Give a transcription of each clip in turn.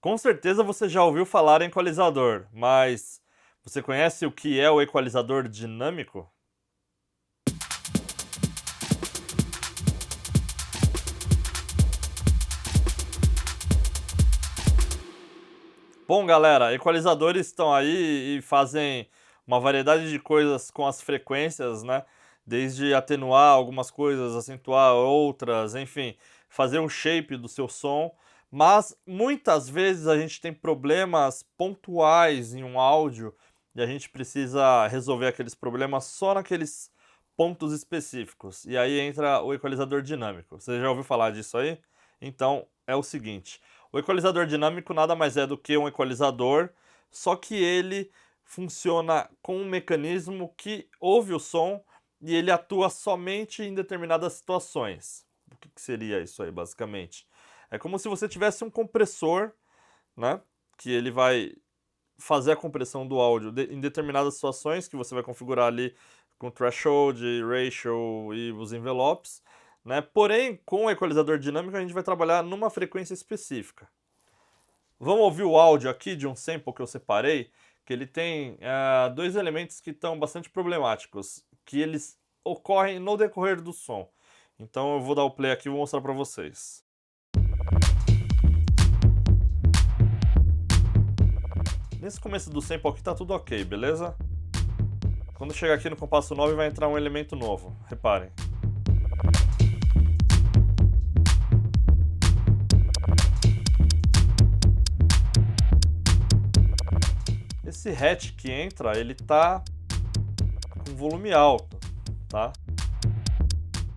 Com certeza você já ouviu falar em equalizador, mas você conhece o que é o equalizador dinâmico? Bom, galera, equalizadores estão aí e fazem uma variedade de coisas com as frequências, né? Desde atenuar algumas coisas, acentuar outras, enfim, fazer um shape do seu som. Mas muitas vezes a gente tem problemas pontuais em um áudio e a gente precisa resolver aqueles problemas só naqueles pontos específicos. E aí entra o equalizador dinâmico. Você já ouviu falar disso aí? Então é o seguinte. O equalizador dinâmico nada mais é do que um equalizador, só que ele funciona com um mecanismo que ouve o som e ele atua somente em determinadas situações. O que seria isso aí, basicamente? É como se você tivesse um compressor, né? Que ele vai fazer a compressão do áudio em determinadas situações que você vai configurar ali com threshold, ratio e os envelopes, né? Porém, com o equalizador dinâmico a gente vai trabalhar numa frequência específica. Vamos ouvir o áudio aqui de um sample que eu separei, que ele tem dois elementos que estão bastante problemáticos, que eles ocorrem no decorrer do som. Então eu vou dar o play aqui e vou mostrar para vocês. Nesse começo do sample aqui tá tudo ok, beleza? Quando chegar aqui no compasso 9 vai entrar um elemento novo, reparem. Esse hatch que entra, ele tá com volume alto, tá?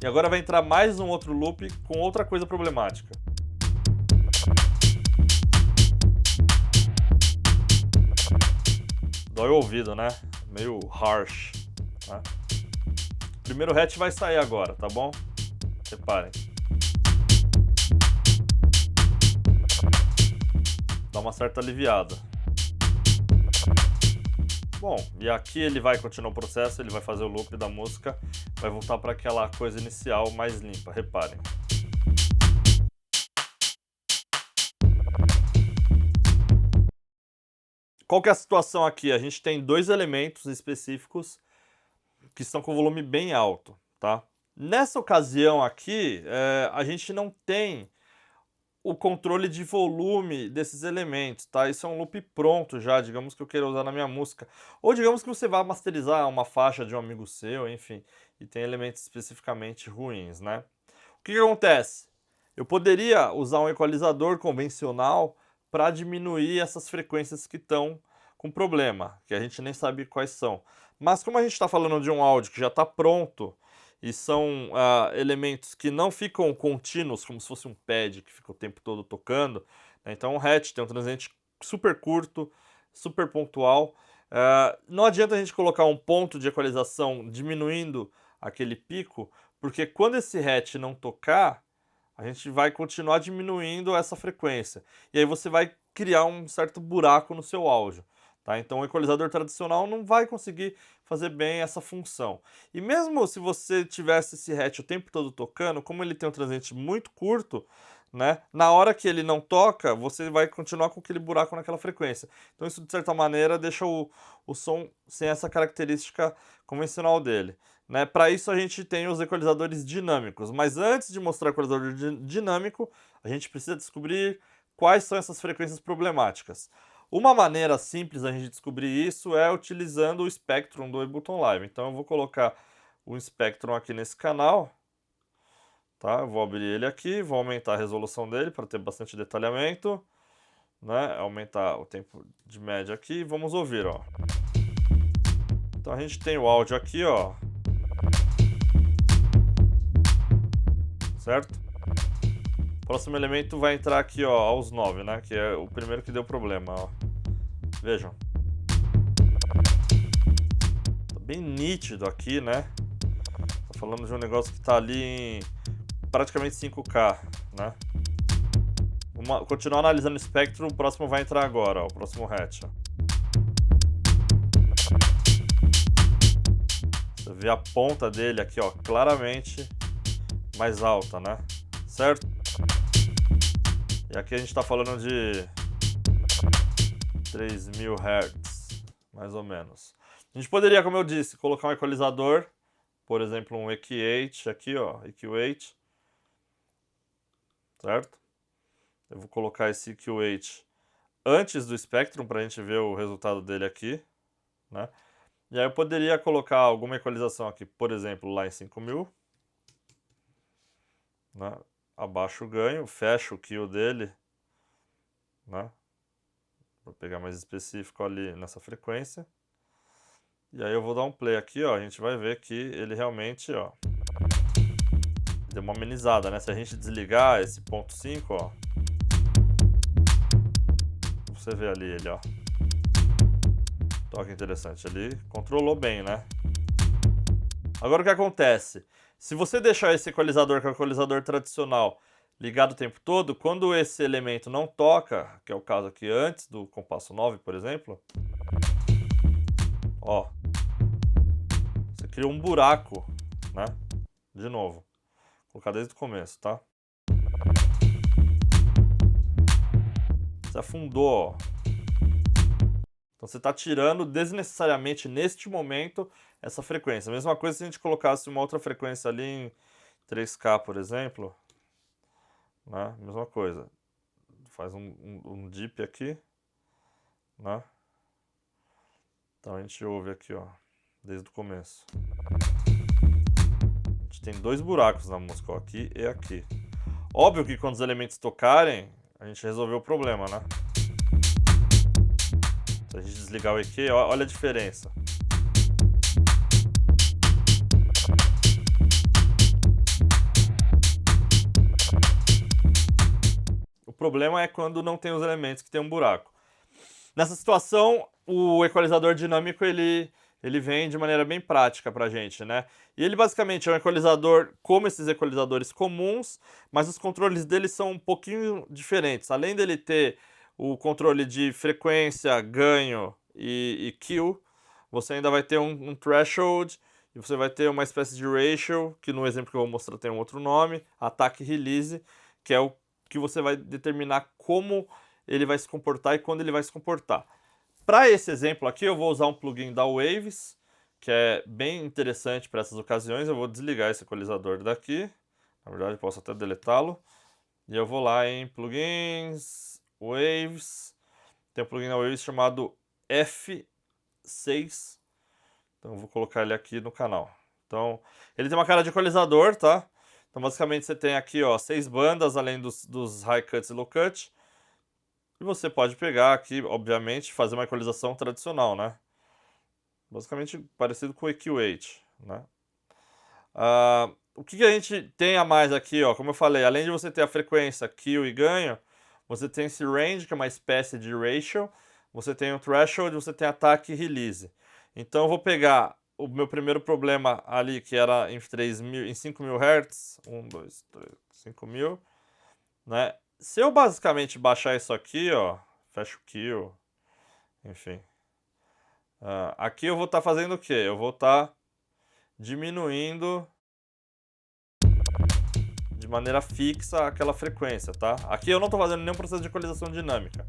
E agora vai entrar mais um outro loop com outra coisa problemática. Dói o ouvido, né? Meio harsh, tá? O primeiro hatch vai sair agora, tá bom? Reparem. Dá uma certa aliviada. Bom, e aqui ele vai continuar o processo, ele vai fazer o loop da música, vai voltar para aquela coisa inicial mais limpa, reparem. Qual que é a situação aqui? A gente tem dois elementos específicos que estão com volume bem alto, tá? Nessa ocasião aqui, a gente não tem o controle de volume desses elementos, tá? Isso é um loop pronto já, digamos que eu queira usar na minha música. Ou digamos que você vai masterizar uma faixa de um amigo seu, enfim, e tem elementos especificamente ruins, né? O que que acontece? Eu poderia usar um equalizador convencional para diminuir essas frequências que estão com problema, que a gente nem sabe quais são. Mas como a gente está falando de um áudio que já está pronto, e são elementos que não ficam contínuos, como se fosse um pad que fica o tempo todo tocando, né? Então o hatch tem um transiente super curto, super pontual. Não adianta a gente colocar um ponto de equalização diminuindo aquele pico, porque quando esse hatch não tocar, a gente vai continuar diminuindo essa frequência. E aí você vai criar um certo buraco no seu áudio. Tá? Então o equalizador tradicional não vai conseguir fazer bem essa função. E mesmo se você tivesse esse hatch o tempo todo tocando, como ele tem um transiente muito curto, né, na hora que ele não toca, você vai continuar com aquele buraco naquela frequência. Então isso, de certa maneira, deixa o som sem essa característica convencional dele. Né? Para isso a gente tem os equalizadores dinâmicos, mas antes de mostrar o equalizador dinâmico, a gente precisa descobrir quais são essas frequências problemáticas. Uma maneira simples da gente descobrir isso é utilizando o Spectrum do Ableton Live. Então eu vou colocar o Spectrum aqui nesse canal, tá? Eu vou abrir ele aqui, vou aumentar a resolução dele para ter bastante detalhamento, né? Aumentar o tempo de média aqui e vamos ouvir, ó. Então a gente tem o áudio aqui, ó. Certo? O próximo elemento vai entrar aqui, ó, aos 9, né? Que é o primeiro que deu problema, ó. Vejam. Tá bem nítido aqui, né? Tô falando de um negócio que tá ali em praticamente 5K, né? Vamos continuar analisando o espectro, o próximo vai entrar agora, ó, o próximo hatch, ó. Você vê a ponta dele aqui, ó, claramente mais alta, né? Certo? E aqui a gente está falando de 3000 Hz, mais ou menos. A gente poderia, como eu disse, colocar um equalizador, por exemplo, um EQ8 aqui, ó, EQ8, certo? Eu vou colocar esse EQ8 antes do Spectrum para a gente ver o resultado dele aqui, né? E aí eu poderia colocar alguma equalização aqui, por exemplo, lá em 5000, né? Abaixo o ganho, fecho o kill dele, né? Vou pegar mais específico ali nessa frequência. E aí eu vou dar um play aqui, ó, a gente vai ver que ele realmente, ó, deu uma amenizada, né? Se a gente desligar esse ponto 5, ó, você vê ali ele, ó. Olha que interessante, ele controlou bem, né? Agora o que acontece? Se você deixar esse equalizador, que é o equalizador tradicional, ligado o tempo todo, quando esse elemento não toca, que é o caso aqui antes do compasso 9, por exemplo, ó, você cria um buraco, né? De novo, vou colocar desde o começo, tá? Você afundou, ó. Então você está tirando desnecessariamente neste momento essa frequência. A mesma coisa se a gente colocasse uma outra frequência ali em 3K, por exemplo, né? Mesma coisa. Faz um dip aqui, né? Então a gente ouve aqui, ó, desde o começo. A gente tem dois buracos na música, ó, aqui e aqui. Óbvio que quando os elementos tocarem, a gente resolveu o problema, né? Se a gente desligar o EQ, olha a diferença. O problema é quando não tem os elementos que tem um buraco. Nessa situação, o equalizador dinâmico ele vem de maneira bem prática pra gente, né? E ele basicamente é um equalizador como esses equalizadores comuns, mas os controles dele são um pouquinho diferentes. Além dele ter o controle de frequência, ganho e kill, você ainda vai ter um threshold e você vai ter uma espécie de ratio, que no exemplo que eu vou mostrar tem um outro nome, ataque e release, que é o que você vai determinar como ele vai se comportar e quando ele vai se comportar. Para esse exemplo aqui, eu vou usar um plugin da Waves, que é bem interessante para essas ocasiões. Eu vou desligar esse equalizador daqui. Na verdade, posso até deletá-lo. E eu vou lá em Plugins, Waves. Tem um plugin da Waves chamado F6. Então eu vou colocar ele aqui no canal. Então, ele tem uma cara de equalizador, tá? Então, basicamente, você tem aqui, ó, 6 bandas, além dos high cuts e low cut. E você pode pegar aqui, obviamente, fazer uma equalização tradicional, né? Basicamente parecido com o EQ8, né? O que a gente tem a mais aqui, ó? Como eu falei, além de você ter a frequência, kill e ganho, você tem esse range, que é uma espécie de ratio, você tem o threshold, você tem ataque e release. Então eu vou pegar o meu primeiro problema ali, que era em 5000 Hz, 1, 2, 3, 5000, né? Se eu basicamente baixar isso aqui, ó, fecho o kill, enfim. Aqui eu vou estar fazendo o quê? Eu vou estar diminuindo de maneira fixa aquela frequência, tá? Aqui eu não estou fazendo nenhum processo de equalização dinâmica.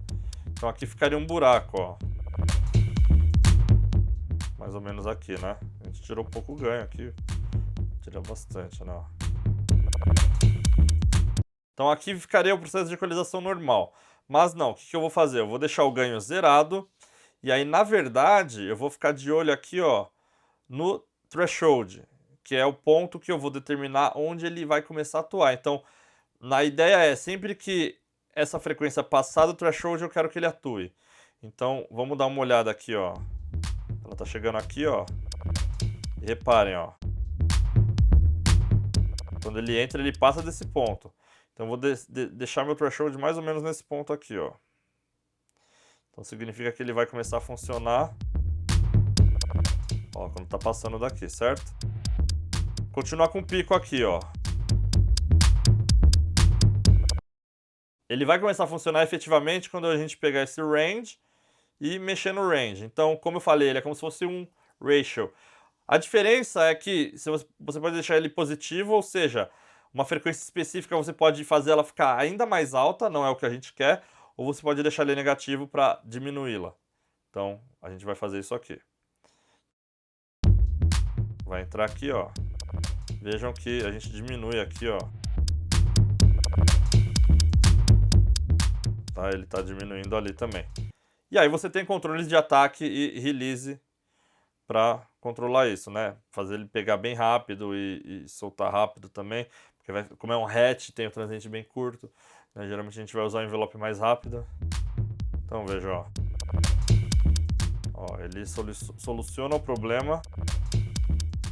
Então aqui ficaria um buraco, ó. Mais ou menos aqui, né? A gente tirou um pouco o ganho aqui. Tira bastante, né? Então aqui ficaria o processo de equalização normal. Mas não, o que eu vou fazer? Eu vou deixar o ganho zerado. E aí, na verdade, eu vou ficar de olho aqui, ó, no threshold, que é o ponto que eu vou determinar onde ele vai começar a atuar. Então, na ideia é, sempre que essa frequência passar do threshold, eu quero que ele atue. Então, vamos dar uma olhada aqui, ó. Ela tá chegando aqui, ó. E reparem, ó. Quando ele entra, ele passa desse ponto. Então, eu vou deixar meu threshold mais ou menos nesse ponto aqui, ó. Então, significa que ele vai começar a funcionar, ó, quando tá passando daqui, certo? Continuar com o pico aqui, ó. Ele vai começar a funcionar efetivamente quando a gente pegar esse range e mexer no range. Então, como eu falei, ele é como se fosse um ratio. A diferença é que você pode deixar ele positivo, ou seja, uma frequência específica você pode fazer ela ficar ainda mais alta, não é o que a gente quer, ou você pode deixar ele negativo para diminuí-la. Então, a gente vai fazer isso aqui. Vai entrar aqui, ó. Vejam que a gente diminui aqui, ó. Tá? Ele está diminuindo ali também. E aí você tem controles de ataque e release para controlar isso, né? Fazer ele pegar bem rápido e soltar rápido também. Porque como é um hatch, tem o transiente bem curto, né? Geralmente a gente vai usar o envelope mais rápido. Então veja, ó. Ó, ele soluciona o problema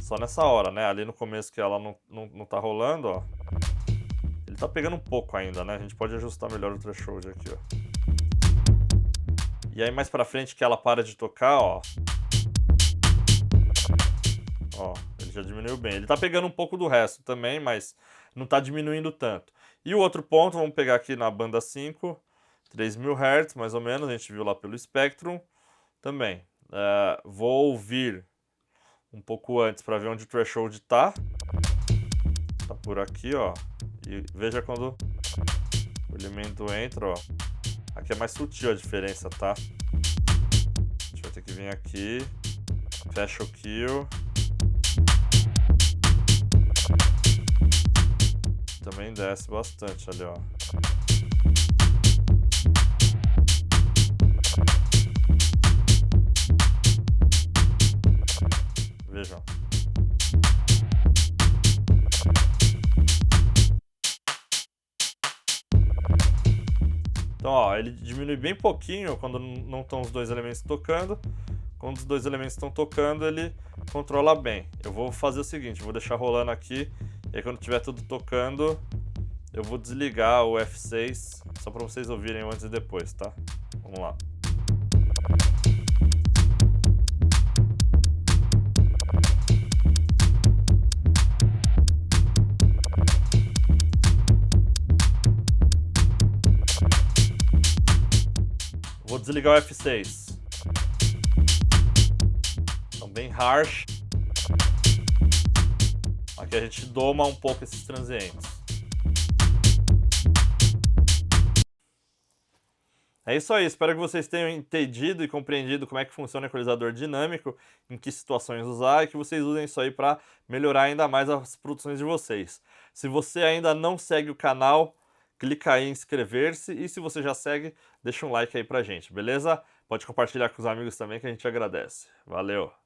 só nessa hora, né? Ali no começo que ela não tá rolando, ó. Ele tá pegando um pouco ainda, né? A gente pode ajustar melhor o threshold aqui, ó. E aí mais pra frente que ela para de tocar, ó. Ó, ele já diminuiu bem. Ele tá pegando um pouco do resto também, mas não tá diminuindo tanto. E o outro ponto, vamos pegar aqui na banda 5, 3000 Hz, mais ou menos, a gente viu lá pelo Spectrum também. Vou ouvir um pouco antes para ver onde o threshold tá. Tá por aqui, ó. E veja quando o elemento entra, ó. Aqui é mais sutil a diferença, tá? A gente vai ter que vir aqui, fecha o kill. Também desce bastante ali, ó. Vejam. Então, ó, ele diminui bem pouquinho quando não estão os dois elementos tocando. Quando os dois elementos estão tocando, ele controla bem. Eu vou fazer o seguinte, eu vou deixar rolando aqui, e aí quando tiver tudo tocando, eu vou desligar o F6, só para vocês ouvirem antes e depois, tá? Vamos lá. Vou desligar o F6. Então, bem harsh. Aqui a gente doma um pouco esses transientes. É isso aí, espero que vocês tenham entendido e compreendido como é que funciona o equalizador dinâmico, em que situações usar e que vocês usem isso aí para melhorar ainda mais as produções de vocês. Se você ainda não segue o canal, clica aí em inscrever-se e se você já segue, deixa um like aí pra gente, beleza? Pode compartilhar com os amigos também que a gente agradece. Valeu!